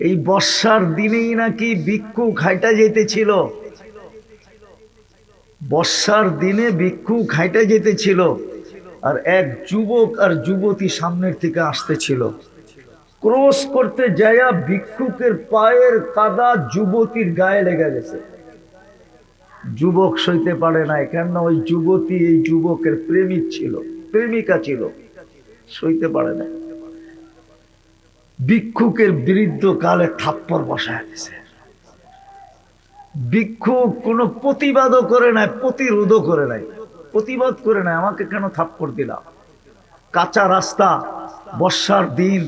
এই বর্ষার দিনেই নাকি ভিক্ষুক হাইটা যেতেছিল, বর্ষার দিনে ভিক্ষুক হাইটা যেতেছিল, আর এক যুবক আর যুবতী সামনের থেকে আসতেছিল। ক্রস করতে যায়া ভিক্ষুকের পায়ের কাদা যুবতীর গায়ে লেগে গেছে। যুবক সইতে পারে না, কেননা ওই যুবতী এই যুবকের প্রেমিক ছিল, প্রেমিকা ছিল, সইতে পারে না। ভিক্ষুকের বৃদ্ধ কালে থাপ্পড় বসায় দিছে। ভিক্ষুক কোনো প্রতিবাদও করে নাই, প্রতিরোধও করে নাই, প্রতিবাদ করে নাই, আমাকে কেন থাপ্পড় দিলাম? কাঁচা রাস্তা, বর্ষার দিন,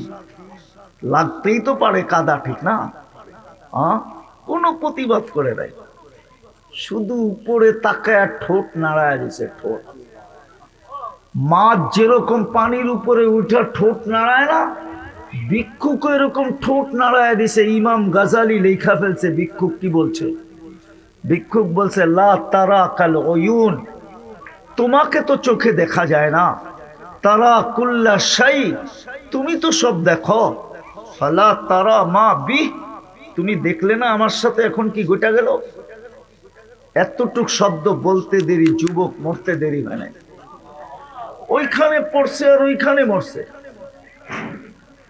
লাগতেই তো পারে কাদা, ঠিক না? কোনো প্রতিবাদ করে নাই, শুধু উপরে তাকায় ঠোঁট নাড়ায় দিছে। ঠোঁট, মাছ যেরকম পানির উপরে উঠে ঠোঁট নাড়ায় না, ভিক্ষুক এরকম ঠোঁট নাড়ায় দিছে। ইমাম গাজালি লেখা ফেলছে ভিক্ষুক কি বলছে। ভিক্ষুক বলছে, লা তারা কাল ওয়ুন, তোমাকে তো চোখে দেখা যায় না, তারা কুল্লা শাই, তুমি তো সব দেখো, ফালা তারা মা বি, তুমি দেখলে না আমার সাথে এখন কি ঘটে গেল। এতটুক শব্দ বলতে দেরি, যুবক মরতে দেরি হয় না। ওইখানে পড়ছে আর ওইখানে মরছে,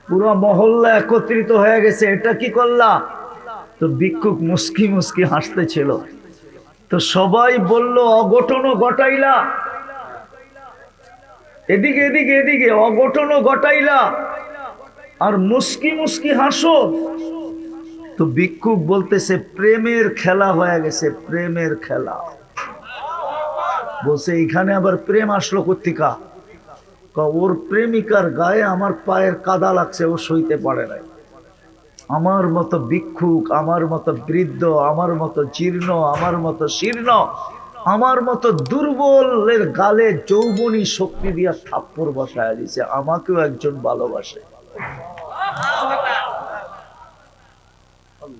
পুরো মহল্লা একত্রিত হয়ে গেছে, এটা কি করলা? তো ভিক্ষুক মুস্কি মুস্কি হাসতেছিল। তো সবাই বলল, অঘটনও ঘটাইলা, এদিকে এদিকে এদিকে, অঘটনও ঘটাইলা আর মুস্কি মুস্কি হাসো। তো ভিক্ষুক বলতেছে, প্রেমের খেলা হয়ে গেছে, প্রেমের খেলা। বলছে, এখানে আবার প্রেম আসলো কোত্থেকা? ওর প্রেমিকার গায়ে আমার পায়ের কাদা লাগছে, ও সইতে পারে নাই। আমার মতো ভিক্ষুক, আমার মতো বৃদ্ধ, আমার মতো জীর্ণ, আমার মতো শীর্ণ, আমার মতো দুর্বলের গালে যৌবনী শক্তি দিয়া থাপ্পড় বসায় দিছে। আমাকেও একজন ভালোবাসে,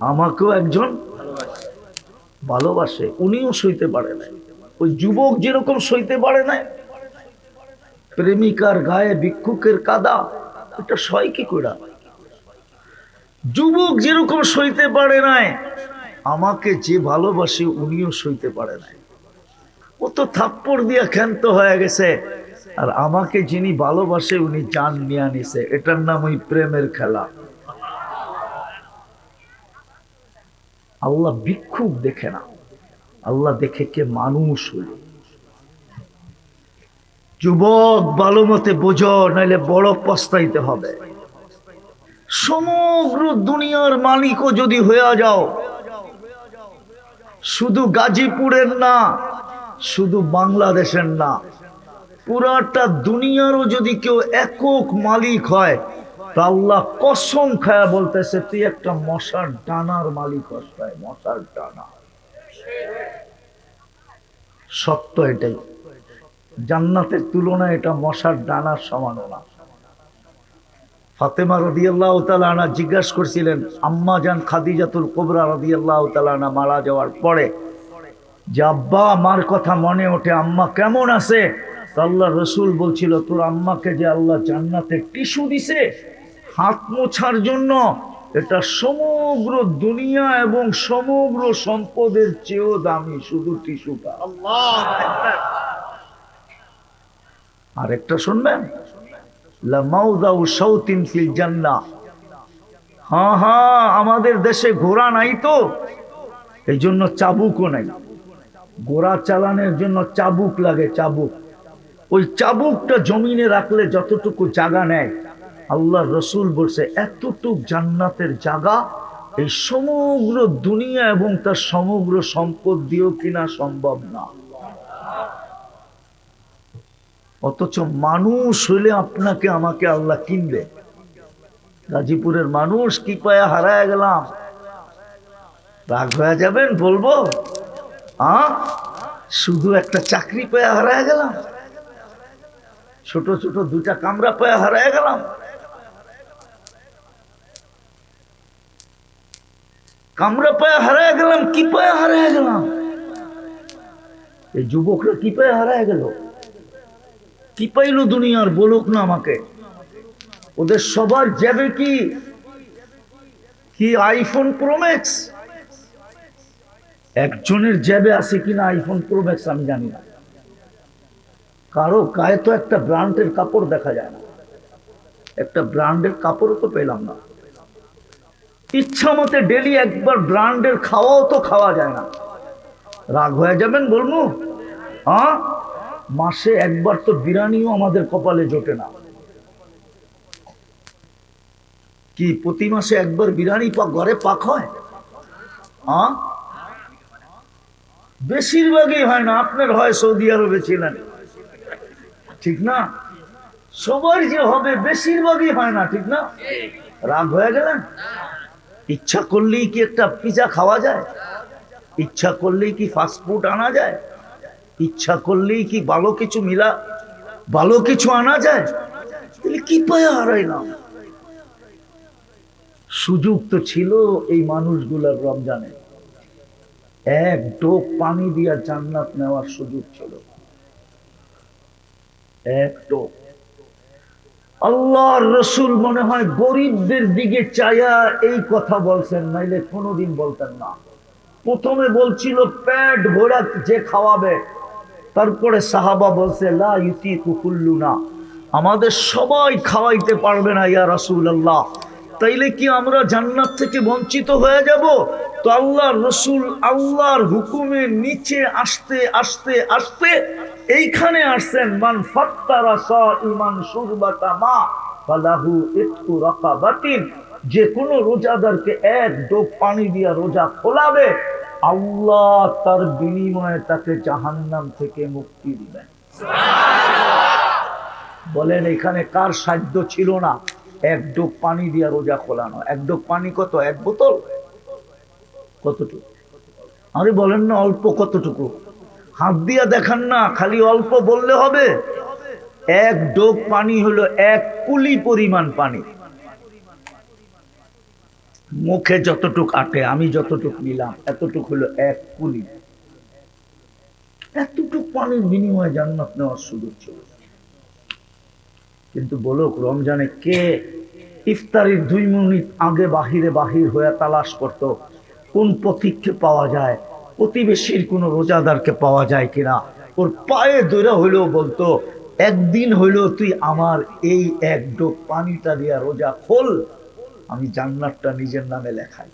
আমাকেও একজন ভালোবাসে, উনিও সইতে পারে নাই। ওই যুবক যেরকম সইতে পারে নাই, প্রেমিকার গায়ে ভিক্ষুকের কাদা, এটা সয় কি করে? যুবক যেরকম সইতে পারে নাই, আমাকে যে ভালোবাসে উনিও সইতে পারে নাই। ও তো থাপ্পড় দিয়া ক্ষান্ত হয়ে গেছে, আর আমাকে যিনি ভালোবাসে উনি জান নিয়ে নিছে। এটার নাম ওই প্রেমের খেলা। আল্লাহ ভিক্ষুক দেখে না, আল্লাহ দেখে কে মানুষ হইল। যুবক ভালো মতে বোঝো, নাইলে বড় পস্তাইতে হবে। সমগ্র দুনিয়ার মালিকও যদি হয়ে যাও, শুধু গাজীপুরের না, শুধু বাংলাদেশের না, পুরাটা দুনিয়ারও যদি কেউ একক মালিক হয়, তা আল্লাহ কসম খায়া বলতেছে, তুই একটা মশার ডানার মালিক হস। মশার ডানা, সত্য এটাই। জান্নাতের তুলনায় এটা মশার ডানার সমান না। ফাতেমা রাদিয়াল্লাহু তাআলা আনহা জিজ্ঞাসা করছিলেন আম্মা জান খাদিজাতুল কুবরা রাদিয়াল্লাহু তাআলা আনহা মারা যাওয়ার পরে, যে আব্বা আমার কথা মনে ওঠে, আম্মা কেমন আছে? তো আল্লাহ রসুল বলছিল, তোর আম্মাকে যে আল্লাহ জান্নাতের টিস্যু দিছে হাত মোছার জন্য, এটা সমগ্র দুনিয়া এবং সমগ্র সম্পদের চেয়েও দামি, শুধু টিস্যুটা। আর একটা শুনবেন, লামাউযাউ শাওতিন ফিল জান্নাহ। হ্যাঁ হ্যাঁ, আমাদের দেশে ঘোড়া নাই, তো এই জন্য চাবুকও নাই। ঘোড়া চালানোর জন্য চাবুক লাগে, চাবুক। ওই চাবুকটা জমিনে রাখলে যতটুকু জায়গা নেয়, আল্লাহ রসুল বলছে এতটুক জান্নাতের জায়গা এই সমগ্র দুনিয়া এবং তার সমগ্র সম্পদ দিয়েও কিনা সম্ভব না। অথচ মানুষ হইলে আপনাকে আমাকে আল্লাহ কিনবে। গাজীপুরের মানুষ কি পায়া হারায় গেলাম, রাগ হয়ে যাবেন বলবো? শুধু একটা চাকরি পায়া হারায় গেলাম, ছোট ছোট দুটা কামরা পায়া হারায় গেলাম, কামরা পায়া হারায় গেলাম, কি পায়া হারায় গেলাম? এই যুবকরা কি পায়া হারায় গেল? কি পাইল দুনিয়ার, বলুক না আমাকে। ওদের সবার যাবে কি? কি আইফোন প্রো ম্যাক্স? একজনের জ্যাবে আছে কিনা আইফোন প্রো ম্যাক্স আমি জানি না। কারো গায়ে তো একটা ব্র্যান্ডের কাপড় দেখা যায় না, একটা ব্র্যান্ডের কাপড়ও তো পেলাম না। ইচ্ছা মতে ডেলি একবার ব্র্যান্ডের খাওয়াও তো খাওয়া যায় না। রাগ হয়ে যাবেন বলবো? হ্যাঁ, মাসে একবার তো বিরিয়ানিও আমাদের কপালে জোটে না। কি প্রতি মাসে একবার বিরিয়ানি ঘরে পাক হয়? হ্যাঁ, বেশিরভাগই হয় না। আপনার হয়, সৌদি আরবে ছিলেন, ঠিক না? সবার যে হবে বেশিরভাগই হয় না, ঠিক না? রাগ হয়ে গেলেন? ইচ্ছা করলেই কি একটা পিজা খাওয়া যায়? ইচ্ছা করলেই কি ফাস্ট ফুড আনা যায়? ইচ্ছা করলেই কি ভালো কিছু আনা যায়? তাহলে কি পায়ে হারাইলাম? সুযোগ তো ছিল এই মানুষগুলার রমজানে, এক ডোক পানি দিয়া জান্নাত নেওয়ার সুযোগ ছিল, এক ডোক। আল্লাহর রসুল মনে হয় গরিবদের দিকে চাইয়া এই কথা বলছেন, নাইলে কোনোদিন বলতেন না। প্রথমে বলছিল পেট ভরা যে খাওয়াবে, তারপরে সাহাবা বলছে লা ইউতিকু কুল্লুনা, আমাদের সবাই খাওয়াইতে পারবে না ইয়া রাসূলুল্লাহ। তাইলে কি আমরা জান্নাত থেকে বঞ্চিত হয়ে যাব? তো আল্লাহর রসুল আল্লাহর হুকুমের নিচে আসতে আসতে আসতে এইখানে আসছেন, মান ফাত্তারা সাইমান শুরবাতা মা ফালাহু ইতকু রাকাবাতিন, যে কোনো রোজাদারকে এক ডোব পানি দিয়া রোজা খোলাবে, আল্লাহ তার বিনিময়ে তাকে জাহান্নাম থেকে মুক্তি দিবেন। বলেন এখানে কার সাধ্য ছিল না এক ডোব পানি দিয়া রোজা খোলানো? এক ডোব পানি কত? এক বোতল? কতটুকু? আরে বলেন না অল্প কতটুকু? হাত দিয়া দেখান না, খালি অল্প বললে হবে? এক ডোব পানি হলো এক কুলি পরিমাণ পানি। মুখে যতটুক আটে, আমি যতটুক নিলাম এতটুক হলো এক কুলি। এতটুক পানির বিনিময়ে জান্নাত নেওয়ার সুযোগ ছিল। কিন্তু বলো রমজানে কে ইফতারির 2 মিনিট আগে বাহির হয়ে তালাশ করত কোন পথিককে পাওয়া যায়, প্রতিবেশীর কোন রোজাদারকে পাওয়া যায় কিনা, ওর পায়ে দৈরা হইলেও বলতো একদিন হইলেও তুই আমার এই এক ডোব পানিটা দিয়া রোজা খোল, আমি জান্নাতটা নিজের নামে লেখাই।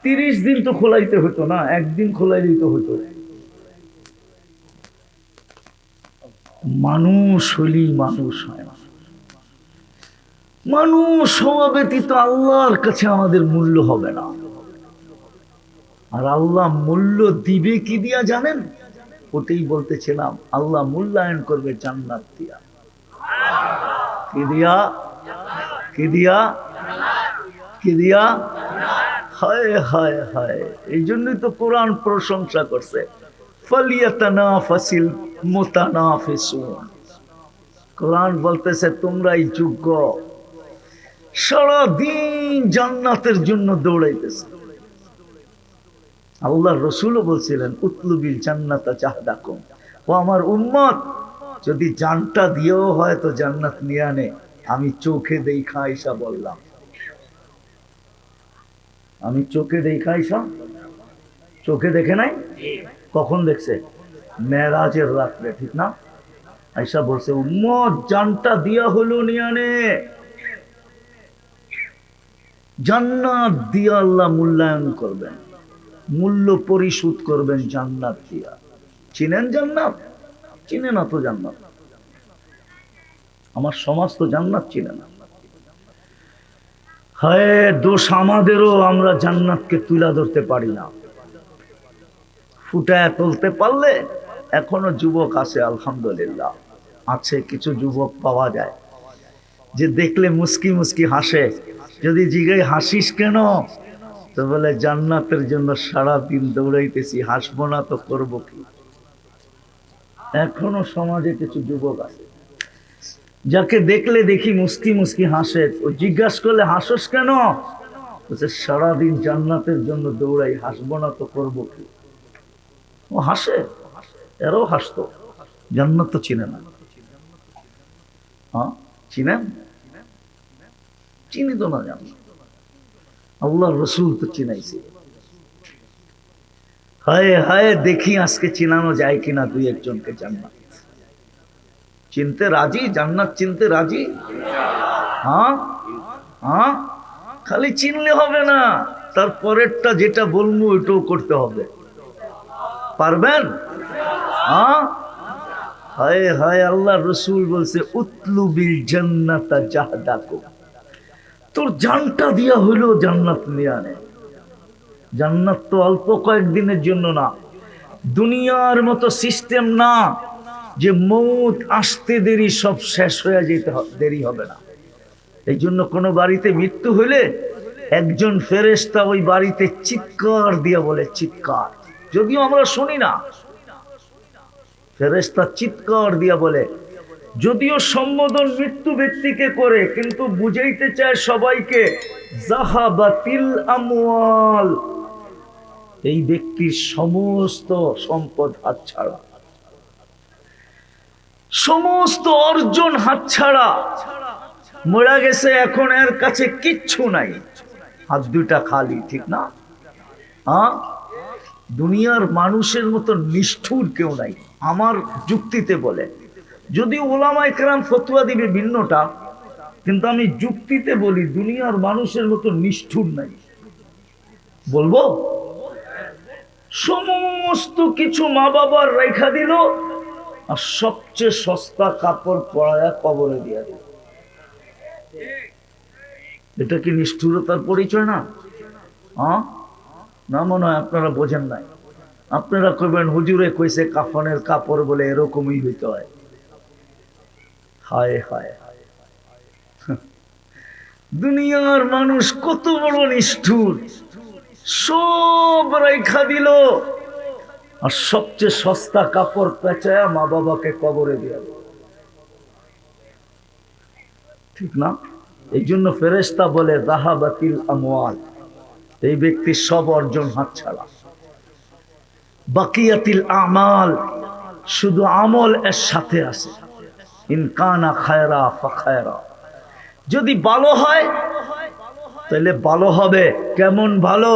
30 দিন তো খোলাইতে হতো না, একদিন খোলাইলেই তো হতো। মানুষ হইলেই মানুষ হয় না। মানুষ হওয়া ব্যতীত আল্লাহর কাছে আমাদের মূল্য হবে না। আর আল্লাহ মূল্য দিবে কি দিয়া জানেন? ওটাই বলতেছিলাম, আল্লাহ মূল্যায়ন করবে জান্নাত দিয়া। কি দিয়া? কি দিয়া? কি দিয়া? হায় হায় হায়, এই জন্যই তো কোরআন প্রশংসা করছে, ফালিয়াতানাফাসিল মুতানাফিসুন। কোরআন বলতেছে তোমরাই যোগ্য। সারাদিন জান্নাতের জন্য দৌড়াইতেছে। আল্লাহর রসুলও বলছিলেন উতলুবিল জান্নাতা জাহদাকুম, ও আমার উম্মত যদি জানটা দিয়েও হয় তো জান্নাত নিয়ে আনে। আমি চোখে দেখা আইসা বললাম, আমি চোখে দেখা আইসা, চোখে দেখে নাই? কখন দেখছে? মেরাজের রাত্রে, ঠিক না? আইসা বলছে উম্মত জানটা দিয়া হলো নিয়ে আনে। জান্নাত দিয়া আল্লাহ মূল্যায়ন করবেন, মূল্য পরিশোধ করবেন জান্নাত দিয়া। চিনেন জান্নাত? চিনে না তো জান্নাত। আমার সমাজ তো জান্নাত চিনে না। হায় দোষ আমাদেরও, আমরা জান্নাতকে তুলে ধরতে পারি না। ফুটায় তুলতে পারলে এখনো যুবক আছে, আলহামদুলিল্লাহ আছে, কিছু যুবক পাওয়া যায় যে দেখলে মুস্কি মুস্কি হাসে। যদি জিজ্ঞাসা হাসিস কেন, তো বলে জান্নাতের জন্য সারাদিন দৌড়াইতেছি, হাসবো না তো করবো কি? এখনো সমাজে কিছু যুবক আছে যাকে দেখলে দেখি মুস্কি মুস্কি হাসে, ও জিজ্ঞাসা করলে হাসস কেন, সারাদিন জান্নাতের জন্য দৌড়াই, হাসবো না তো করবো কি? ও হাসে, এরও হাসতো। জান্নাত তো চিনে না। হ্যাঁ চিনেন? চিনি তো না জান্নাত। আল্লাহ রসুল তো চিনাইছে। হায় হায়, দেখি আজকে চিনানো যায় কিনা দুই একজনকে জান্নাত চিনতে রাজি, জান্নাত চিনতে রাজি। হ্যাঁ হ্যাঁ, খালি চিনলে হবে না, তারপরেরটা যেটা বলবো ওইটাও করতে হবে। পারবেন? হ্যাঁ। হায় হায়, আল্লাহ রসুল বলছে উতলু বিল জান্নাতা জাহদাকু, তোর জানটা দিয়া হইলো জান্নাত নিয়ে আনে। জান্নাত তো অল্প কয়েকদিনের জন্য না, দুনিয়ার মতো সিস্টেম না যে মৌত আসতে দেরি সব শেষ হয়ে যেতে দেরি হবে না। এই জন্য কোনো বাড়িতে মৃত্যু হইলে একজন ফেরেশতা ওই বাড়িতে চিৎকার দিয়া বলে, চিৎকার, যদিও আমরা শুনি না, ফেরেশতা চিৎকার দিয়া বলে, যদিও সম্বোধন মৃত্যু ব্যক্তিকে করে, কিন্তু বুঝাইতে চায় সবাইকে, যাহাবাতিল আমওয়াল, এই ব্যক্তির সমস্ত সম্পদ হাতছাড়া, সমস্ত অর্জন হাতছাড়া, মরা গেছে, এখন এর কাছে কিচ্ছু নাই, হাত দুটা খালি, ঠিক না? হ্যাঁ, দুনিয়ার মানুষের মতো নিষ্ঠুর কেউ নাই আমার যুক্তিতে বলে, যদি ওলামায়ে কেরাম ফতোয়া দিবে ভিন্নটা, কিন্তু আমি যুক্তিতে বলি দুনিয়ার মানুষের মতো নিষ্ঠুর নাই। বলবো, সমস্ত কিছু মা বাবার রেখা দিল, আর সবচেয়ে সস্তা কাপড় পরায়া কবরে দিয়া দিল। এটা কি নিষ্ঠুরতার পরিচয় না? না, মনে হয় আপনারা বোঝেন নাই। আপনারা কইবেন হুজুরে কইছে কাফনের কাপড় বলে এরকমই হইতে হয়। হায় হায়, দুনিয়ার মানুষ কত বড় নিষ্ঠুর, সব রেখা দিল আর সবচেয়ে সস্তা কাপড় পেঁচায়া মা বাবাকে কবরে দিয়া দিল, ঠিক না? এই জন্য ফেরেশতা বলে যাহাবাতিল আমওয়াল, এই ব্যক্তির সব অর্জন হাতছাড়া। বাকিয়াতিল আমাল, শুধু আমল এর সাথে আছে, ইন কানা খায়রা ফাখায়রা, যদি ভালো হয় তাহলে ভালো হবে। কেমন ভালো?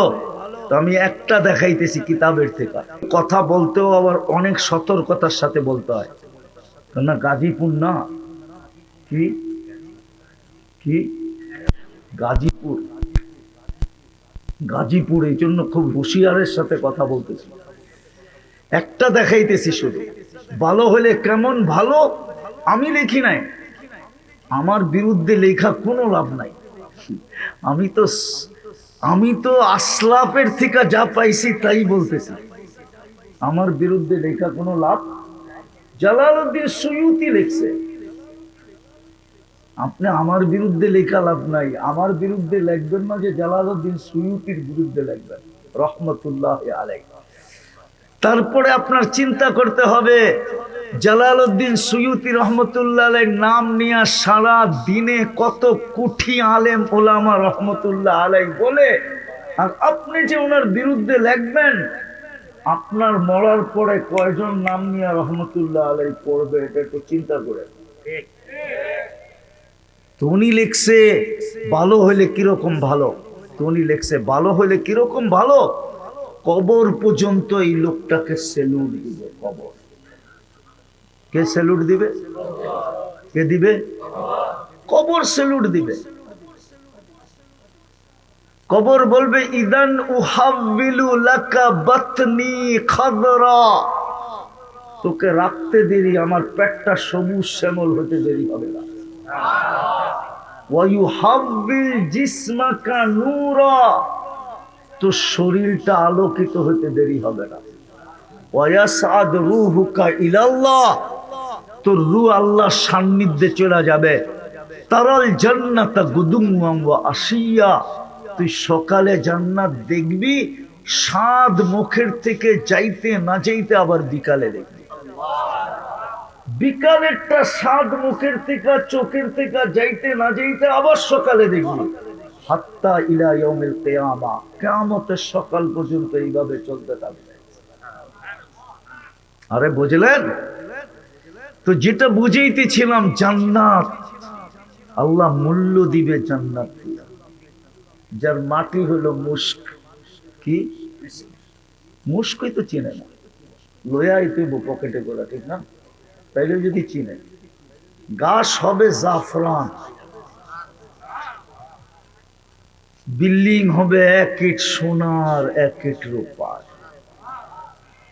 তো আমি একটা দেখাইতেছি কিতাবের থেকে। কথা বলতেও আবার অনেক সতর্কতার সাথে বলতে হয়, না গাজীপুর না, কি কি গাজীপুর, গাজীপুর, এই জন্য খুব হুঁশিয়ারের সাথে কথা বলতেছি। একটা দেখাইতেছি শুধু, ভালো হলে কেমন ভালো আমি লিখি নাই, আমার বিরুদ্ধে লেখা কোনো লাভ নাই। আমি তো আসলাফের থেকে যা পাইছি তাই বলতেছি, আমার বিরুদ্ধে লেখা কোনো লাভ। জালালউদ্দিন সুয়ুতি লিখছে, আপনি আমার বিরুদ্ধে লেখা লাভ নাই, আমার বিরুদ্ধে লিখবেন না, যে জালালউদ্দিন সুয়ুতির বিরুদ্ধে লিখবেন রহমতুল্লাহ আলাইহি। তারপরে আপনার চিন্তা করতে হবে, জালালউদ্দিন সুয়ুতি রহমতুল্লাহ আলাইহির নাম নিয়ে সারা দিনে কত কোটি আলেম ওলামা রহমতুল্লাহ আলাইহি বলে, আর আপনি যে ওনার বিরুদ্ধে লিখবেন, আপনার মরার পরে কয়জন নাম নিয়ে রহমতুল্লাহ আলাইহি পড়বে, এটা একটু চিন্তা করে। তো উনি লিখছে ভালো হইলে কিরকম ভালো, তো উনি লিখছে ভালো হইলে কিরকম ভালো, কবর পর্যন্ত এই লোকটাকে স্যালুট দিবে। কবর কে স্যালুট দিবে? কে দিবে? কবর স্যালুট দিবে। কবর বলবে ইদান উহাব্বিলু লাকা বাতনি খাদরা, তোকে রাখতে দেরি, আমার পেটটা সবুজ শ্যামল হতে দেরি হবে না। ওয়া ইউহাব্বিল জিসমাকা নূরা, তো শরীরটা আলোকিত হতে দেরি হবে না। ওয়ায়াসআদ রূহুকা ইলাল্লাহ, তোর রূহ আল্লাহর সান্নিধ্যে চলে যাবে। তারাল জান্নাতা গুদুম্মান ওয়া আশিয়া, তুই সকালে জান্নাত দেখবি, স্বাদ মুখের থেকে যাইতে না যাইতে আবার বিকালে দেখবি। বিকালেরটা স্বাদ মুখের থেকে চোখের থেকে যাইতে না যাইতে আবার সকালে দেখবি। হাত্তা ইলা ইয়াউমিল কিয়ামা, কিয়ামতের সকাল পর্যন্ত এইভাবে চলতে থাকবে। আরে বুঝলেন তো? যেটা বুঝাইতেছিলাম, জান্নাত আল্লাহ মূল্য দিবে, জান্নাত দিয়া যার মাটি হলো মুস্ক। কি মুস্কই তো চিনে না, লইয়াই তুই পকেটে করে, ঠিক না? তাইলে যদি চিনে, গাছ হবে জাফরান, বিল্ডিং হবে এক ইট সোনার এক ইট রূপার।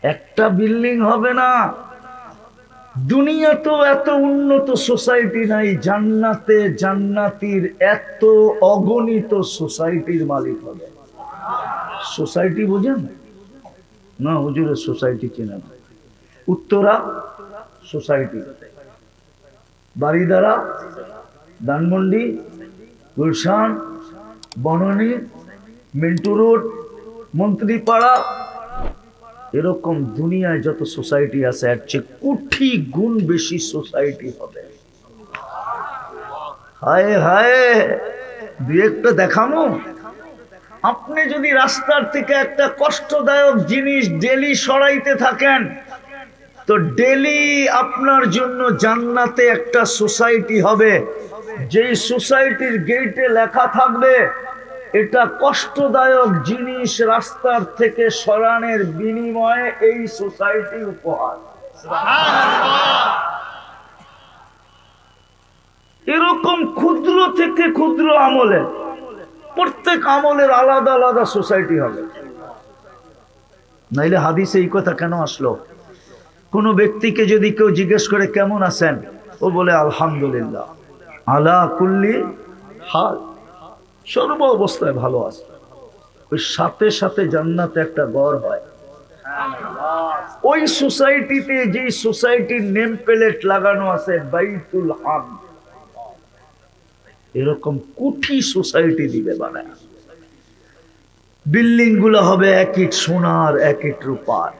একটা বিল্ডিং হবে না, দুনিয়া তো এত উন্নত সোসাইটি নাই, জান্নাতে জান্নাতির এত অগণিত সোসাইটির মালিক হবে। সোসাইটি বুঝেন না? হুজুরের সোসাইটি চেনে না। উত্তরা সোসাইটি, বাড়িদারা, ধানমন্ডি, গুলশান, বননী, মিন্টু রোড, মন্ত্রীপাড়া, এরকম দুনিয়ায় যত সোসাইটি আছে এর চেয়ে কোটি গুণ বেশি সোসাইটি হবে। হায় হায়, দুই একটা দেখামো। আপনি যদি রাস্তার থেকে একটা কষ্টদায়ক জিনিস ডেলি সরাইতে থাকেন, তো ডেলি আপনার জন্য জান্নাতে একটা সোসাইটি হবে, যেই সোসাইটির গেটে লেখা থাকবে এটা কষ্টদায়ক জিনিস রাস্তার থেকে সরানোর বিনিময়ে এই সোসাইটি উপহার। এরকম ক্ষুদ্র থেকে ক্ষুদ্র আমলে, প্রত্যেক আমলের আলাদা আলাদা সোসাইটি হবে। নাইলে হাদিসে এই কথা কেন আসলো? কোন ব্যক্তিকে যদি কেউ জিজ্ঞেস করে কেমন আছেন, ও বলে আলহামদুলিল্লাহ, আলা কুল্লি হাল, সর্ব অবস্থায় ভালো আছে। ওই সাথে সাথে জান্নাতে একটা ঘর হয়। ওই সোসাইটিতে যে সোসাইটির নেম প্লেট লাগানো আছে বাইতুল হাম, এরকম কোটি সোসাইটি দিবে বানায়। বিল্ডিং গুলো হবে এক ইট সোনার এক ইট রূপার।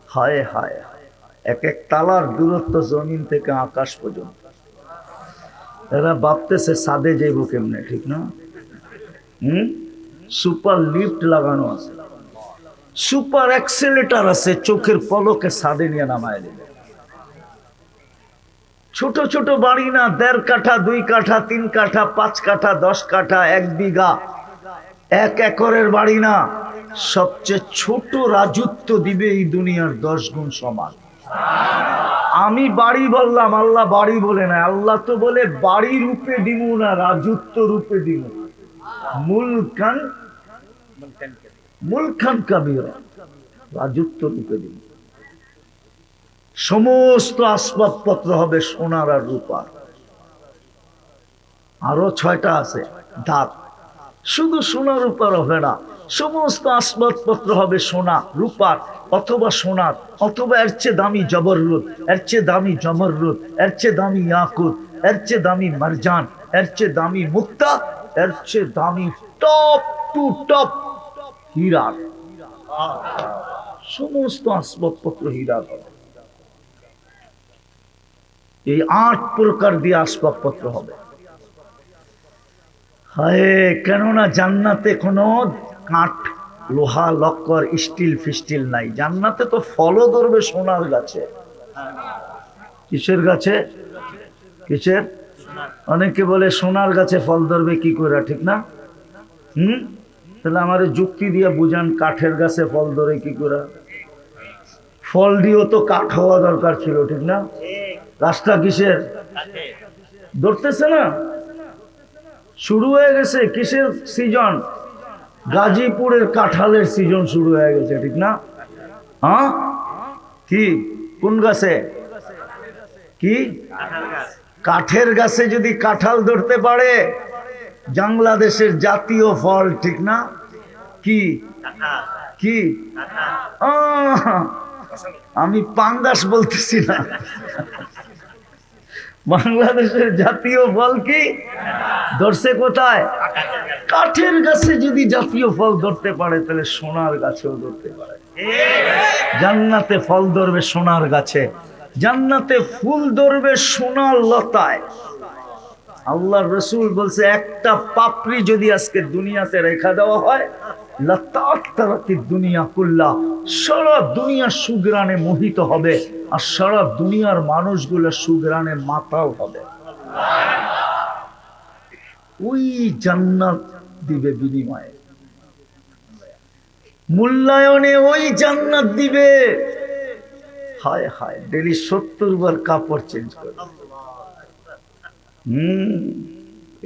হায় হায়, এক এক তালার দূরত্ব জমিন থেকে আকাশ পর্যন্ত। এরা ভাবতেছে সাদে যাইব কেমনে, ঠিক না? সুপার লিফট লাগানো আছে, সুপার অ্যাক্সেলেটার আছে, চোখের পলকে সাদে নিয়ে নামায় দেবে। ছোট ছোট বাড়ি না, 1.5 কাঠা 2 কাঠা 3 কাঠা 5 কাঠা 10 কাঠা 1 বিঘা 1 একরের বাড়ি না, সবচেয়ে ছোট রাজত্ব দিবে এই দুনিয়ার 10 গুণ সমান। আমি বাড়ি বললাম, আল্লাহ বাড়ি বলে না। আল্লাহ তো বলে বাড়ি রূপে দিব না, রাজত্ব রূপে দিব। মুলকান মুলকান কাবীরা, রাজত্ব রূপে দিব। সমস্ত আসবাবপত্র হবে সোনার আর রূপার। আরো 6টা আছে দাঁত, শুধু সোনা রূপার হবে না, সমস্ত আসবাবপত্র হবে সোনা রূপার, অথবা সোনার, অথবা এর চেয়ে দামি জবররুদ, এর চেয়ে দামি জমররুদ, এর চেয়ে দামি ইয়াকুত, এর চেয়ে দামি মারজান, এর চেয়ে দামি মুক্তা, এর চেয়ে দামি টপ টু টপ হীরা। সমস্ত আসবাবপত্র হীরা হবে। এই 8 প্রকার দিয়ে আসবাবপত্র হবে। হায়, কেননা জান্নাতে কোনো কাঠ, লোহা, লক্কর, স্টিল ফিস্টিল নাই। জান্নাতে তো ফলও ধরবে সোনার গাছে। কিসের গাছে? কিসের? অনেকে বলে সোনার গাছে ফল ধরবে কি করে, ঠিক না? তাহলে আমার যুক্তি দিয়ে বুঝান, কাঠের গাছে ফল ধরে কি করে? ফল দিয়েও তো কাঠ হওয়া দরকার ছিল, ঠিক না? গাছটা কিসের? ধরতেছে না? শুরু হয়ে গেছে কিসের সিজন? গাজীপুরের কাঁঠালের সিজন শুরু হয়ে গেছে, ঠিক না? হ্যাঁ, কি কোন গাছে? কি কাঠের গাছে যদি কাঁঠাল ধরতে পারে, বাংলাদেশের জাতীয় ফল, ঠিক না? কি কি আমি পাঙ্গাস বলতেছি না, বাংলাদেশের জাতীয় ফল কি ধরছে কোথায়? কাঠের গাছে যদি জাতীয় ফল ধরতে পারে, তাহলে সোনার গাছেও ধরতে পারে। জান্নাতে ফল ধরবে সোনার গাছে, জান্নাতে ফুল ধরবে সোনার লতায়। আল্লাহর রাসূল বলছে, একটা পাপড়ি যদি আজকে দুনিয়াতে রেখা দেওয়া হয়, লাতাতারাতিদ দুনিয়া কুল্লা, সারা দুনিয়া সুগ্রানে মোহিত হবে, আর সারা দুনিয়ার মানুষগুলো সুগ্রানে মাতাল হবে। ওই জান্নাত দিবে বিনিময়ে, মূল্যায়নে ওই জান্নাত দিবে। হায় হায়, ডেলি 70 বার কাপড় চেঞ্জ করে।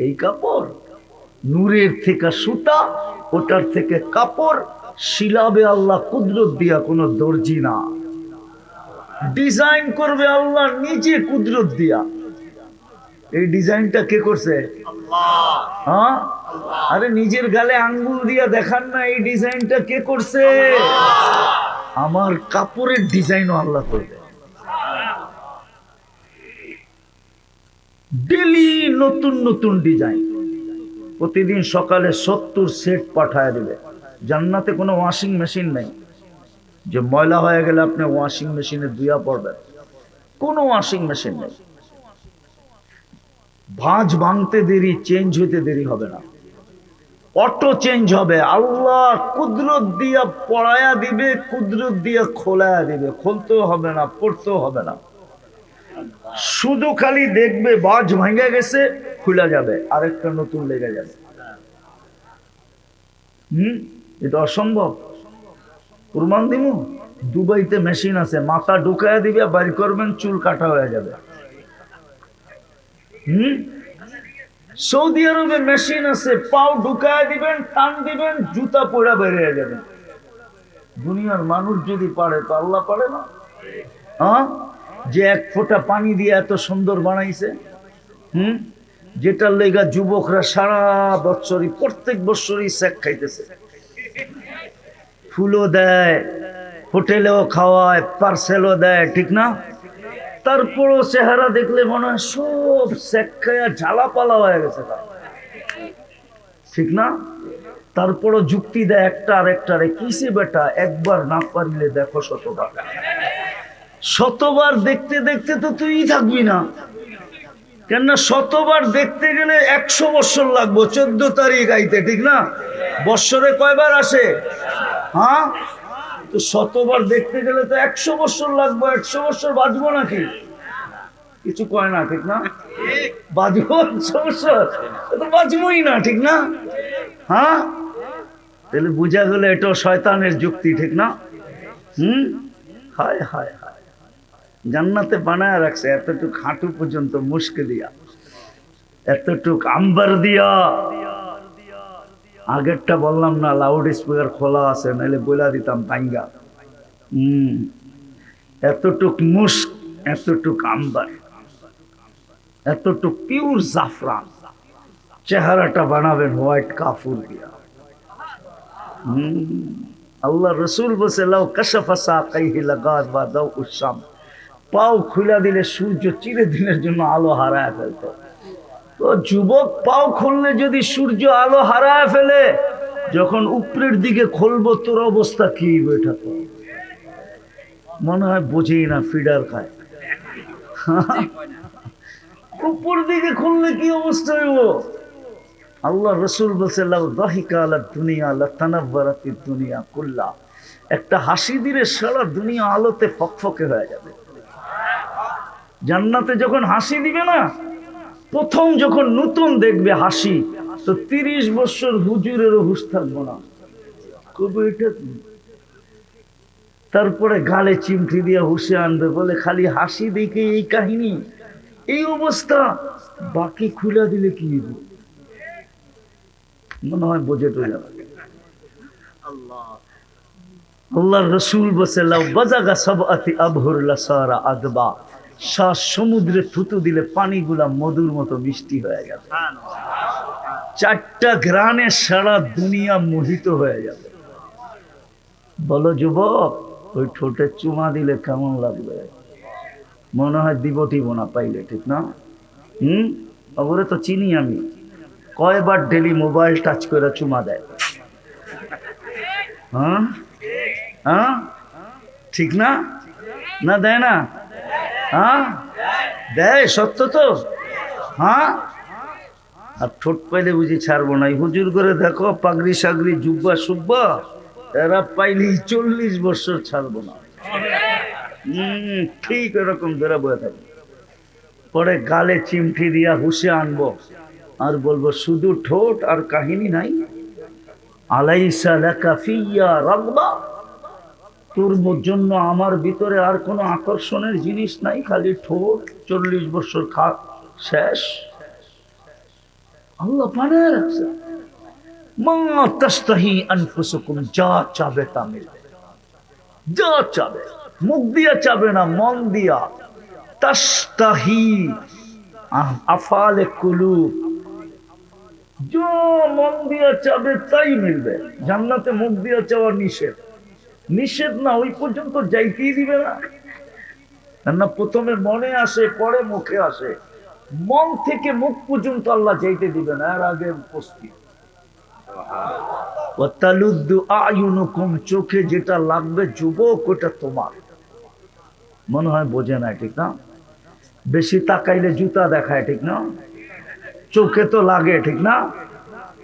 এই কাপড় নূরের থেকে সুতা, ওটার থেকে কাপড় শিলাবে আল্লাহ কুদরত দিয়া, কোনো দর্জি না। ডিজাইন করবে আল্লাহ নিজে কুদরত দিয়া। এই ডিজাইনটা কে করছে? হ্যাঁ, আরে নিজের গালে আঙ্গুল দিয়া দেখান না, এই ডিজাইনটা কে করছে? আমার কাপড়ের ডিজাইনও আল্লাহ করবে। ডেলি নতুন নতুন ডিজাইন, প্রতিদিন সকালে 70 সেট পাঠায় দেবে। জান্নাতে কোনো ওয়াশিং মেশিন নেই যে ময়লা হয়ে গেলে আপনি ওয়াশিং মেশিনে ধুয়া পড়বেন, কোনো ওয়াশিং মেশিন নেই। ভাঁজ ভাঙতে দেরি, চেঞ্জ হইতে দেরি হবে না, অটো চেঞ্জ হবে। আল্লাহ কুদরত দিয়া পড়ায়া দিবে, কুদরত দিয়া খোলায়া দিবে, খুলতেও হবে না, পড়তেও হবে না। শুধু খালি দেখবে ভাঁজ ভাঙে গেছে, খুলে যাবে, আরেকটা নতুন লেগে যাবে। এটা অসম্ভব। প্রমাণ দিব, দুবাইতে মেশিন আছে, মাথা ঢুকায় দিবে, বাইর করবেন, চুল কাটা হয়ে যাবে। সৌদি আরবে মেশিন আছে, পাও ঢুকায় দিবেন, টান দিবেন, জুতা পড়া বেরিয়ে যাবে। দুনিয়ার মানুষ যদি পারে তো আল্লাহ পারে না? হ্যাঁ, যে 1 ফোঁটা পানি দিয়ে এত সুন্দর বানাইছে, যেটার লেগা যুবকরা সারা বছরই, প্রত্যেক বছরই সেক খাইতেছে, ফুলও দেয়, হোটেলেও খাওয়ায়, পার্সেলও দেয়, ঠিক না? তারপরও চেহারা দেখলে মনে হয় সব সেক খায়া ঝালাপালা হয়ে গেছে, ঠিক না? তারপরও যুক্তি দেয় একটা আরেকটারে, কিসে বেটা একবার না পারলে দেখো শতবার। শতবার দেখতে দেখতে তো তুই থাকবি না, কেননা শতবার দেখতে গেলে 100 বছর লাগবে। 14 তারিখ আইতে, ঠিক না? বৎসরে কয়বার আসে? হ্যাঁ, তো শতবার দেখতে গেলে তো 100 বছর লাগবে। 100 বছর বাঁচবো নাকি? কিছু কয় না, ঠিক না? বাঁচবো 100 বছর? তো বাঁচবোই না, ঠিক না? হ্যাঁ, তাহলে বুঝা গেল এটাও শয়তানের যুক্তি, ঠিক না? হায় হায় হায়, জান্নাতে বানায় রাখছে এতটুক হাঁটু পর্যন্ত মুস্ক দিয়া, এতটুক আম্বার দিয়া। আগেরটা বললাম না, লাউড স্পিকার খোলা আছে, নাহলে বলে দিতাম ভাঙ্গা। এতটুক মুস্ক, এতটুক আম্বার, এতটুক পিওর জাফরান। চেহারাটা বানাবেন হোয়াইট কাফুর দিয়া। আল্লাহ রসুল বলছে, লাউ কাশাফা সাকাইহি লাগাত বাদাউ উশাম, পাও খুলে দিলে সূর্য চিরদিনের জন্য আলো হারায় ফেলতো। তো যুবক, পাও খুললে যদি সূর্য আলো হারায় ফেলে, যখন উপরের দিকে খুলবো তোর অবস্থা কি? এটা তো মনে হয় বুঝেই না, ফিডার খায়। উপর দিকে খুললে কি অবস্থা হইব? আল্লাহ রসুল বলছে, লাউ দাহিকা আলা দুনিয়া লাতানাওয়ারাতিদ দুনিয়া কুল্লা, একটা হাসি দিলে সারা দুনিয়া আলোতে ফকফকে হয়ে যাবে। জান্নাতে যখন হাসি দিবে না, প্রথম যখন নতুন দেখবে হাসি, তো 30 বছর হুজুরেরও হুশ থাকবো না, কবে এটা। তারপরে গালে চিমটি দিয়ে হুশে আনবে, বলে খালি হাসি দেখে এই কাহিনী, এই অবস্থা, বাকি খুলে দিলে কি মনে হয় বোঝে তো যাবে। আল্লাহ রসুল বসে, লাউ বাজাগা সাবআতি আবহুর লাসারা আদবা, 7 সমুদ্রে থুতু দিলে পানিগুলা মধুর মতো মিষ্টি হয়ে গেছে। 4টা গ্রানে সারা দুনিয়া মোহিত হয়ে যাবে। বলো যুবক, ওই ঠোঁটে চুমা দিলে কেমন লাগবে? মনে হয় দিবটিব না পাইলে, ঠিক না? ওরে তো চিনি আমি, কয়বার ডেলি মোবাইল টাচ করে চুমা দেয়। হ্যাঁ হ্যাঁ, ঠিক না? না দেয় না? হ্যাঁ দেয়, সত্য তো। হ্যাঁ, আর ঠোঁট পাইলে বুঝি ছাড়বো না। হুজুর করে দেখো, পাগড়ি সাগড়ি জুব্বা সুব্বা, এরা পাইলে 40 বছর ছাড়বো না। ঠিক এরকম ধরে বয়ে থাকবে। পরে গালে চিমটি দিয়া হুশে আনবো, আর বলবো শুধু ঠোঁট আর কাহিনী নাই। আলাইসা লাকা ফিয়া রাগবা, তোর জন্য আমার ভিতরে আর কোনো আকর্ষণের জিনিস নাই, খালি ঠোঁট, 40 বছর খা শেষ। আল্লাহ বানায় রাখছে। মা তাস্তাহি আনফুসুকুম, যা চাবে তা মিলবে, যা চাবে, মুখ দিয়া চাবে না, মন দিয়া। তাস্তাহি আফালে কুলুব, যা মন দিয়া চাবে তাই মিলবে। জান্নাতে মুখ দিয়া চাওয়া নিষেধ, নিষেধ না, ওই পর্যন্ত যাইতেই দিবে না। না, প্রথমে মনে আসে, পরে মুখে আসে, মন থেকে মুখ পর্যন্ত আল্লাহ যাইতে দিবে না, এর আগে উপস্থিত। চোখে যেটা লাগবে যুবক, ওটা তোমার। মনে হয় বোঝে না, ঠিক না? বেশি তাকাইলে জুতা দেখায়, ঠিক না? চোখে তো লাগে, ঠিক না?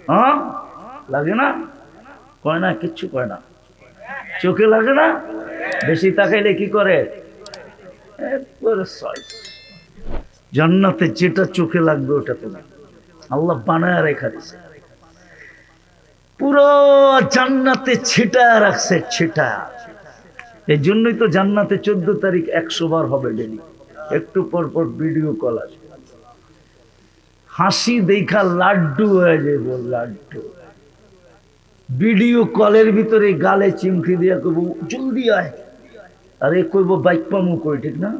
হ্যাঁ, লাগে না? কয় না, কিচ্ছু কয় না, চোখে লাগে না? বেশি তাকাইলে কি করে? জান্নাতে যেটা চোখে লাগবে ওটা তোমার, আল্লাহ বানায় রেখা দিছে। পুরো জান্নাতে ছিটায় রাখছে, ছিটায়। এই জন্যই তো জান্নাতে 14 তারিখ 100 বার হবে ডেলি, একটু পর পর ভিডিও কল আসবে। হাসি দেখা লাড্ডু হয়ে যাবে, লাড্ডু। ভিডিও কলের ভিতরে গালে চিমটি দিয়া কইব জলদি আয়, আরে কইব বাইক পামু কই, ঠিক না?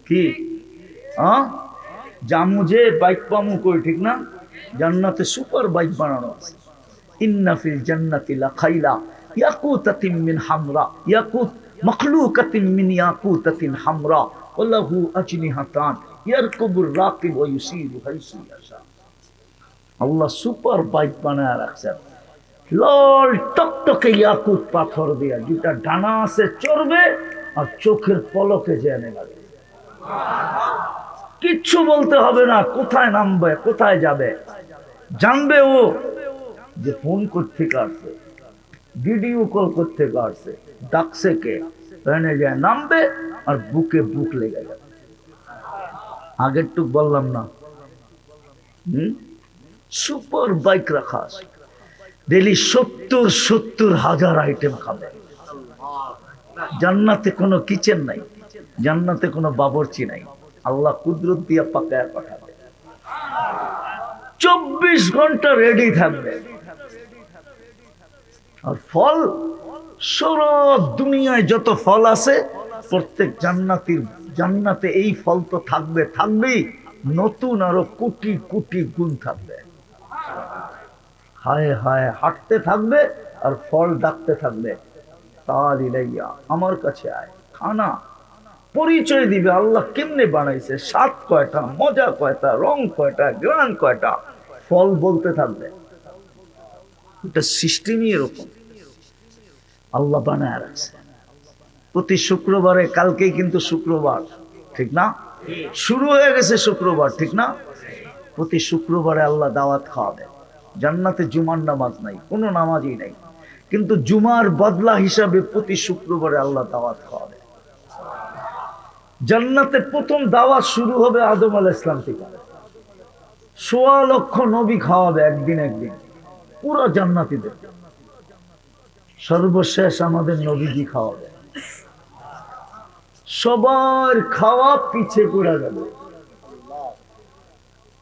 কি জামু যে বাইক পামু কই, ঠিক না? জান্নাতে সুপার বাইক বানানো আছে। ইন্না ফিল জান্নাতি লাখাইলা ইয়াকুতাতিন মিন হামরা, ইয়াকুত মাখলুকাতিন মিন ইয়াকুতাতিন হামরা ওয়ালাহু আজনিহাতান ইয়ারকুবুর রাকিব ওয়া ইউসিরু হাইসু ইয়াশা। আল্লাহ সুপার বাইক বানায় রাখছেন, লাল টকটকে ইয়াকুত পাথর দিয়া, যেটা ডানা আছে চড়বে আর চোখের পলকে জেনে লাগে। কিচ্ছু বলতে হবে না, কোথায় নামবে, কোথায় যাবে, জানবে ও যে ফোন করতে আসছে, ভিডিও কল করতে আসছে, ডাকছে কে, যায় নামবে আর বুকে বুক লেগে যাবে। আগের টুক বললাম না? সুপার বাইক রাখা আছে, ডেলি 70 হাজার আইটেম খাবে। জান্নাতে কোনো কিচেন নাই, জান্নাতে কোনো বাবরচি নাই, আল্লাহ কুদরত দিয়া পাকায়া পাঠাবে। 24 ঘন্টা রেডি থাকবে। আর ফল, সারা দুনিয়ায় যত ফল আছে প্রত্যেক জান্নাতে এই ফল তো থাকবে, থাকবেই, নতুন আরো কোটি কোটি গুণ থাকবে। হায় হায়, হাঁটতে থাকবে আর ফল ডাকতে থাকবে, তাল ইলাইয়া, আমার কাছে আয়, খানা। পরিচয় দিবে আল্লাহ কেমনে বানাইছে, স্বাদ কয়টা, মজা কয়টা, রং কয়টা, গ্রান কয়টা, ফল বলতে থাকবে। এটা সিস্টেমই এরকম, আল্লাহ বানায় রাখছে। প্রতি শুক্রবারে, কালকেই কিন্তু শুক্রবার, ঠিক না? শুরু হয়ে গেছে শুক্রবার, ঠিক না? প্রতি শুক্রবারে আল্লাহ দাওয়াত খাওয়াবে। জান্নাতে জুমার নামাজ নাই, কোনো নামাজই নাই, কিন্তু জুমার বদলা হিসাবে প্রতি শুক্রবারে আল্লাহ দাওয়াত খাওয়াবে। জান্নাতে প্রথম দাওয়াত শুরু হবে আদম আলাইহিস সালাম থেকে, 1.25 লক্ষ নবী খাওয়াবে একদিন একদিন পুরো জান্নাতীদের। সর্বশেষ আমাদের নবীজি খাওয়াবে, সবার খাওয়া পিছে পড়ে গেল।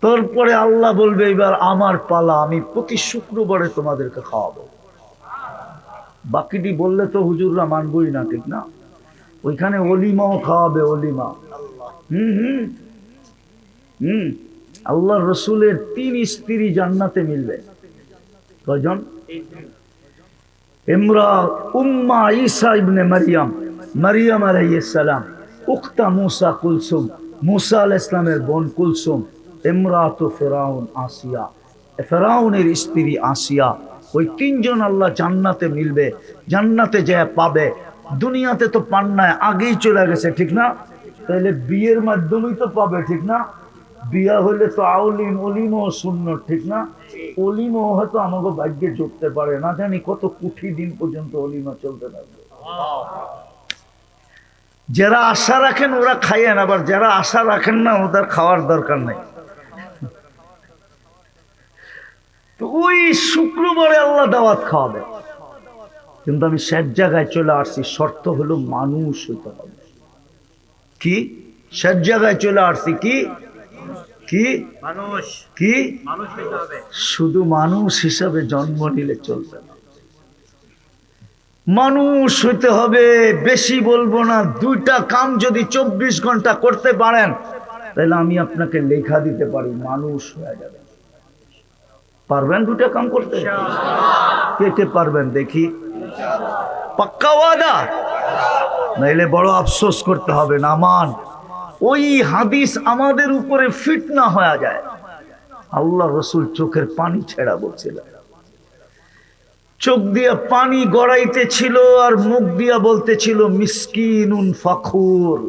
তারপরে আল্লাহ বলবে এবার আমার পালা, আমি প্রতি শুক্রবারে তোমাদেরকে খাওয়াবো। বাকিটি বললে তো হুজুররা মানবই না, ঠিক না? ওইখানে অলিমাও খাওয়াবে, অলিমা। আল্লাহ রসুলের 3 স্ত্রী জান্নাতে মিলবে। কয়জন? উম্মা ঈসা ইবনে মারিয়াম আলাইহিস সালাম, উখতা মুসা কুলসুম, মুসা আলাইহিস সালামের বোন কুলসুম, ইমরাতু ফিরাউন আসিয়া, ফিরাউনের স্ত্রী আসিয়া। ওই 3 জন আল্লাহ জান্নাতে মিলবে, জান্নাতে যায় পাবে। দুনিয়াতে তো পান নাই, আগেই চলে গেছে, ঠিক না? তাহলে বিয়ের মাধ্যমেই তো পাবে, ঠিক না? বিয়া হইলে তো অলিমও শূন্য, ঠিক না? অলিমও হয়তো আমাকে ভাগ্যে জুটতে পারে না, জানি কত কোটি দিন পর্যন্ত অলিমা চলতে থাকবে। যারা আশা রাখেন ওরা খাইয়েন, আবার যারা আশা রাখেন না ওদের খাওয়ার দরকার নেই। তো ওই শুক্রবারে আল্লাহ দাওয়াত খাওয়াবে, কিন্তু আমি শেষ জায়গায় চলে আসছি, শর্ত হলো মানুষ হইতে হবে। কি শেষ জায়গায় চলে আসছি? কি কি মানুষ, কি মানুষ হইতে হবে। শুধু মানুষ হিসাবে জন্ম নিলে চলবে না, মানুষ হইতে হবে। বেশি বলবো না, দুইটা কাম যদি 24 ঘন্টা করতে পারেন তাহলে আমি আপনাকে লেখা দিতে পারি, মানুষ হয়ে যাবে। পারবেন দুইটা কাম করতে? কে কে পারবেন দেখি? পাক্কা ওয়াদা? নাইলে বড় আফসোস করতে হবে। না মান ওই হাদিস আমাদের উপরে ফিট না হয়ে যায়। আল্লাহ রসুল চোখের পানি ছেড়া বলছিলেন, চোখ দিয়া পানি গড়াইতেছিল আর মুখ দিয়া বলতেছিল মিসকিনুন ফাখুর।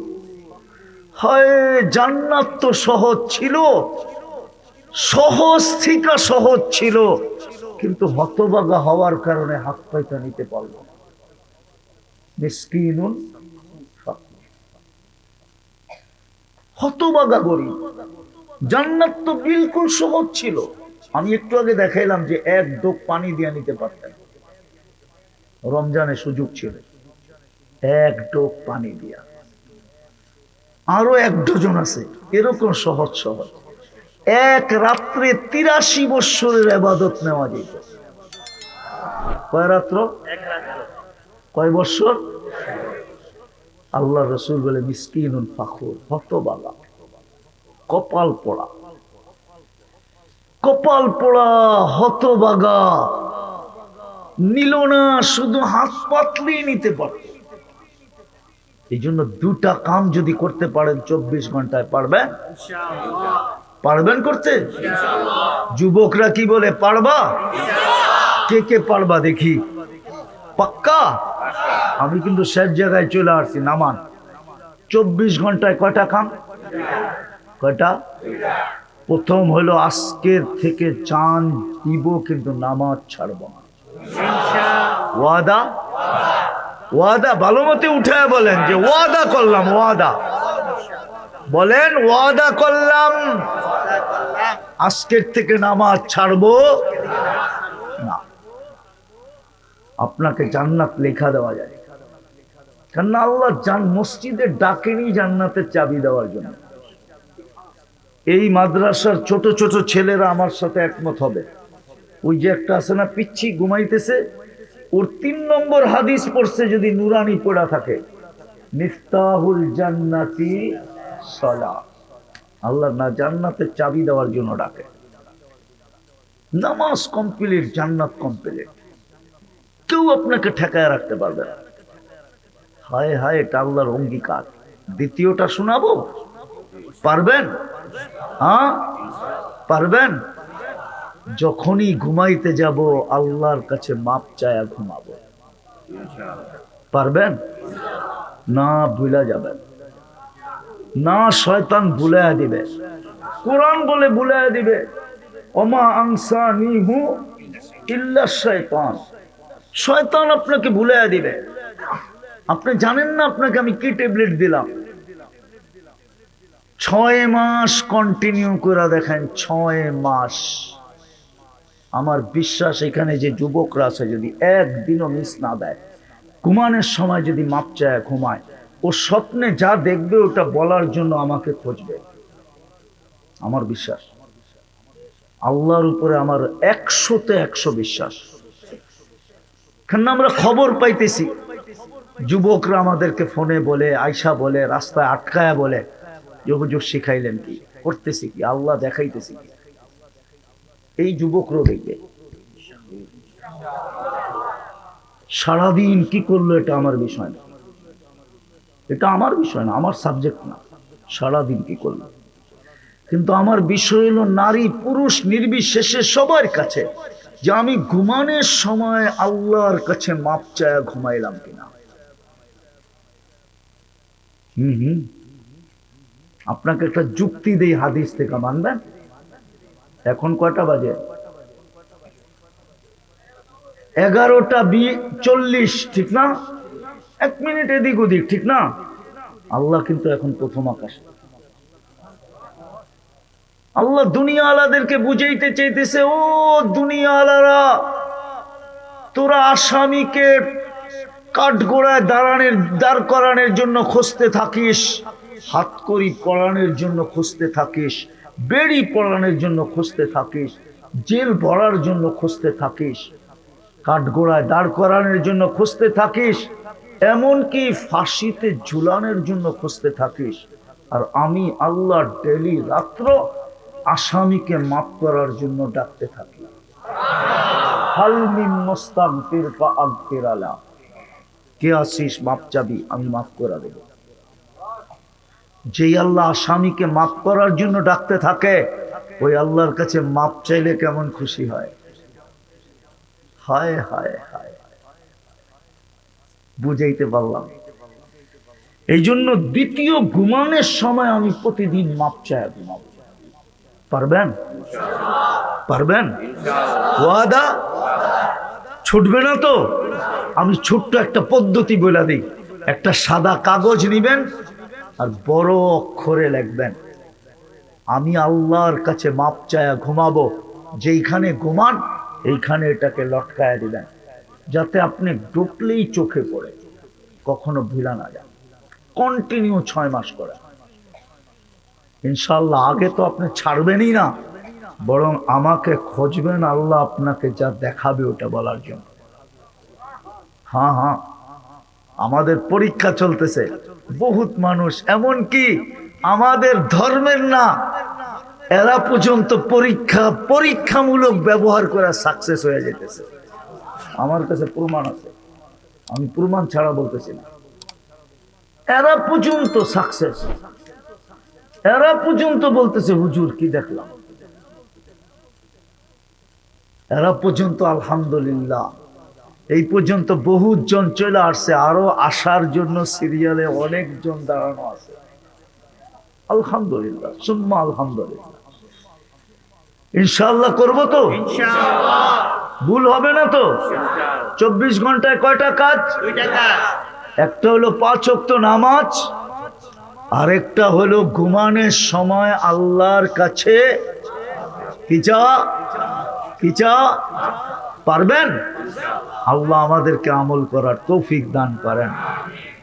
হয় জান্নাত তো সহজ ছিল, সহজ থেকে সহজ ছিল, কিন্তু হতভাগা হওয়ার কারণে হাত পাইতা নিতে পারল না। মিসকিনুন ফাখুর, হতভাগা গরিব। জান্নাত তো বিলকুল সহজ ছিল। আমি একটু আগে দেখাইলাম যে এক ডোক পানি দিয়ে নিতে পারতেন, রমজানে সুযোগ ছিল, এক ডোক পানি দিয়া। আরো এক ডজন আছে এরকম সহজ সহজ। এক রাত্রে 83 বৎসরের ইবাদত নেওয়া যেত। কয় রাত্র? কয় বৎসর? আল্লাহ রসুল বলে মিসকিনুন ফাখুর, হতভাগা, কপাল পোড়া, কপাল পোড়া, হতভাগা। নিল না, শুধু হাত পাতলেই নিতে পারত। এই জন্য দুটা কাম যদি করতে পারেন 24 ঘন্টায়, পারবেন? পারবেন করতে? যুবকরা কি বলে, পারবা? কে কে পারবা দেখি? পাক্কা? আমি কিন্তু শেষ জায়গায় চলে আসছি। নামান 24 ঘন্টায় কয়টা কাম? কয়টা? প্রথম হলো আজকের থেকে চান দিব, কিন্তু নামাজ ছাড়ব না। ওয়াদা? ওয়াদা ভালো মতে উঠায় বলেন যে ওয়াদা করলাম। ওয়াদা বলেন, ওয়াদা করলাম আজকের থেকে নামাজ ছাড়বো না। আপনাকে জান্নাত লেখা দেওয়া যায়, কারণ আল্লাহ মসজিদে ডাকেনি জান্নাতের চাবি দেওয়ার জন্য। এই মাদ্রাসার ছোট ছোট ছেলেরা আমার সাথে একমত হবে। ওই যে একটা আছে না পিচ্ছি ঘুমাইতেছে, ওর 3 নম্বর হাদিস পড়ছে যদি নুরানি পড়া থাকে, মিফতাহুল জান্নাতি সালাহ। আল্লাহ না জান্নাতের চাবি দেওয়ার জন্য ডাকে। নামাজ কমপ্লিট, জান্নাত কমপ্লিট, কেউ আপনাকে ঠেকায় রাখতে পারবে না। হায় হায়, এটা আল্লাহর অঙ্গীকার। দ্বিতীয়টা শোনাবো, পারবেন? হ্যাঁ পারবেন? যখনই ঘুমাইতে যাব আল্লাহর কাছে মাপ চায়া ঘুমাবো। পারবেন? না ভুলা যাবেন না, শয়তান ভুলাইয়া দিবে। কোরআন বলে ভুলাইয়া দিবে, ওমা আনসানিহু ইল্লা শাইতান। শয়তান আপনাকে ভুলাইয়া দিবে। আপনি জানেন না আপনাকে আমি কি ট্যাবলেট দিলাম। 6 মাস কন্টিনিউ করে দেখেন, 6 মাস। আমার বিশ্বাস এখানে যে যুবকরা আছে, যদি একদিনও মিস না দেয়, ঘুমানোর সময় যদি মাপ চায় ঘুমায়, ও স্বপ্নে যা দেখবে ওটা বলার জন্য আমাকে খুঁজবে। আমার বিশ্বাস, আল্লাহর উপরে আমার 100-তে 100 বিশ্বাস। কারণ আমরা খবর পাইতেছি, যুবকরা আমাদেরকে ফোনে বলে, আয়সা বলে, রাস্তায় আটকায়া বলে, হুজুর শিখাইলেন কি, করতেছি কি, আল্লাহ দেখাইতেছি কি। এই যুবকরাও দেখবে সারাদিন কি করলো, এটা আমার বিষয় না, এটা আমার বিষয় না, আমার সাবজেক্ট না, সারাদিন কি করলো। কিন্তু আমার বিষয় হলো নারী পুরুষ নির্বিশেষে সবার কাছে, যে আমি ঘুমানোর সময় আল্লাহর কাছে মাপ চায়া ঘুমাইলাম কিনা। আপনাকে একটা যুক্তি দেই হাদিস থেকে, মানবেন? এখন কয়টা বাজে? 11:40, ঠিক না? 1 মিনিট এদিক ওদিক, ঠিক না? আল্লাহ কিন্তু এখন প্রথম আকাশে। আল্লাহ দুনিয়া আলাদেরকে বুঝাইতে চাইতেছে, ও দুনিয়া আলারা, তোরা আসামিকে কাঠগোড়ায় দাঁড় করানোর জন্য খুঁজতে থাকিস, হাতকড়ি পরানোর জন্য খুঁজতে থাকিস, বেড়ি পরানোর জন্য খুঁজতে থাকিস, জেল ভরার জন্য খুঁজতে থাকিস, কাঠগোড়ায় দাঁড় করানোর জন্য খুঁজতে থাকিস, এমনকি ফাঁসিতে ঝুলানোর জন্য খুঁজতে থাকিস। আর আমি আল্লাহ ডেলি রাত্র আসামিকে মাফ করার জন্য ডাকতে থাকি, হাল মিন মুস্তাগফির ফাআগফির আলা, কে আসিস মাপ চাবি, আমি মাফ করে দেব। যেই আল্লাহ আসামিকে মাফ করার জন্য ডাকতে থাকে, ওই আল্লাহর কাছে মাপ চাইলে কেমন খুশি হয়। হায় হায় হায়, বুঝাইতে পারলাম। এই জন্য দ্বিতীয় ঘুমানোর সময় আমি প্রতিদিন মাপ চাই ঘুমাবো। পারবেন? পারবেন? ওয়াদা? ছুটবে না তো? আমি ছোট্ট একটা পদ্ধতি বলে দিই। একটা সাদা কাগজ নিবেন আর বড় অক্ষরে লিখবেন, আমি আল্লাহর কাছে মাপ চায়া ঘুমাবো। যেইখানে ঘুমান এইখানে এটাকে লটকায়া দিবেন, যাতে আপনি ঢুকলেই চোখে পড়ে, কখনো ভুলা না যায়। কন্টিনিউ 6 মাস করে ইনশাআল্লাহ। আগে তো আপনি ছাড়বেনই না, বরং আমাকে খুঁজবেন আল্লাহ আপনাকে যা দেখাবে ওটা বলার জন্য। হ্যাঁ হ্যাঁ, আমাদের পরীক্ষা চলতেছে। বহুত মানুষ, এমনকি আমাদের ধর্মের না, এরা পর্যন্ত পরীক্ষামূলক ব্যবহার করে সাকসেস হয়ে যেতেছে। আমার কাছে প্রমাণ আছে, আমি প্রমাণ ছাড়া বলতেছি না। এরা পর্যন্ত সাকসেস, এরা পর্যন্ত বলতেছে হুজুর কি দেখলাম, এরা পর্যন্ত আলহামদুলিল্লাহ। এই পর্যন্ত বহুত জন চলে আসছে, আরো আসার জন্য সিরিয়ালে অনেকজন দাঁড়ানো আছে। আলহামদুলিল্লাহ, সুম্মা আলহামদুলিল্লাহ। ইনশাআল্লাহ করবো তো? ভুল হবে না তো? 24 ঘন্টায় কয়টা কাজ? 2টা কাজ। একটা হলো 5 ওয়াক্ত নামাজ, আরেকটা হলো ঘুমানোর সময় আল্লাহর কাছে কি চা? পারবেন? আল্লাহ আমাদেরকে আমল করার তৌফিক দান করেন।